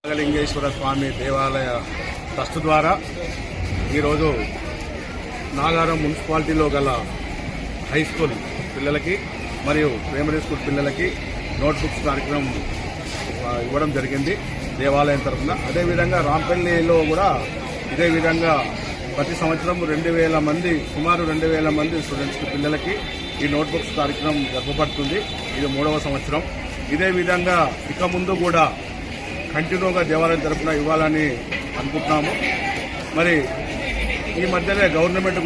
నాగలింగేశ్వర స్వామి దేవాలయ ట్రస్ట్ ద్వారా ఈరోజు నాగారం మున్సిపాలిటీలో గల హై స్కూల్ పిల్లలకి మరియు ప్రైమరీ స్కూల్ పిల్లలకి నోట్బుక్స్ కార్యక్రమం ఇవ్వడం జరిగింది దేవాలయం తరఫున. అదేవిధంగా రాంపల్లిలో కూడా ఇదే విధంగా ప్రతి సంవత్సరం 2000 మంది సుమారు 2000 మంది స్టూడెంట్స్ పిల్లలకి ఈ నోట్బుక్స్ కార్యక్రమం జరపబడుతుంది. ఇది 3వ సంవత్సరం. ఇదే విధంగా ఇక ముందు కూడా కంటిన్యూగా దేవాలయం తరఫున ఇవ్వాలని అనుకుంటున్నాము. మరి ఈ మధ్యనే గవర్నమెంట్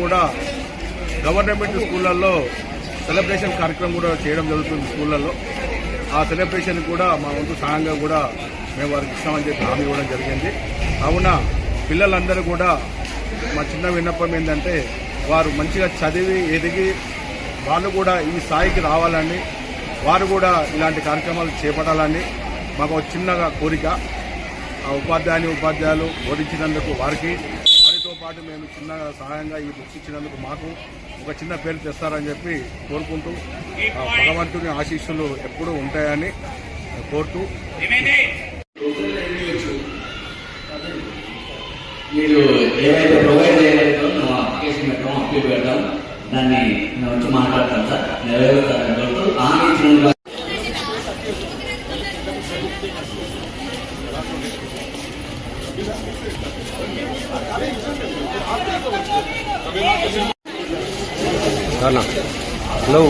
స్కూళ్లలో సెలబ్రేషన్ కార్యక్రమం కూడా చేయడం జరుగుతుంది. స్కూళ్లలో ఆ సెలబ్రేషన్ కూడా మా వంతు సహాయంగా కూడా మేము వారికి ఇస్తామని చెప్పి హామీ ఇవ్వడం జరిగింది. కావున పిల్లలందరూ కూడా మా చిన్న విన్నపం ఏంటంటే వారు మంచిగా చదివి ఎదిగి వాళ్ళు కూడా ఈ స్థాయికి రావాలని, వారు కూడా ఇలాంటి కార్యక్రమాలు చేపట్టాలని మాకు ఒక చిన్నగా కోరిక. ఆ ఉపాధ్యాయులు బోధించినందుకు వారితో పాటు మేము చిన్న సహాయంగా ఈ బుక్స్ ఇచ్చినందుకు మాకు ఒక చిన్న పేరు తెస్తారని చెప్పి కోరుకుంటూ భగవంతుని ఆశీస్సులు ఎప్పుడూ ఉంటాయని కోరుతూ మీరు ఏవైతే ప్రొవైడ్ చేయలేదో మేము అప్లికేషన్ పెట్టాము, అప్లై పెడతాం, దాన్ని మేము వచ్చి మాట్లాడతాం సార్. నెరవేరుతారు హామీ ఇచ్చిన హలో.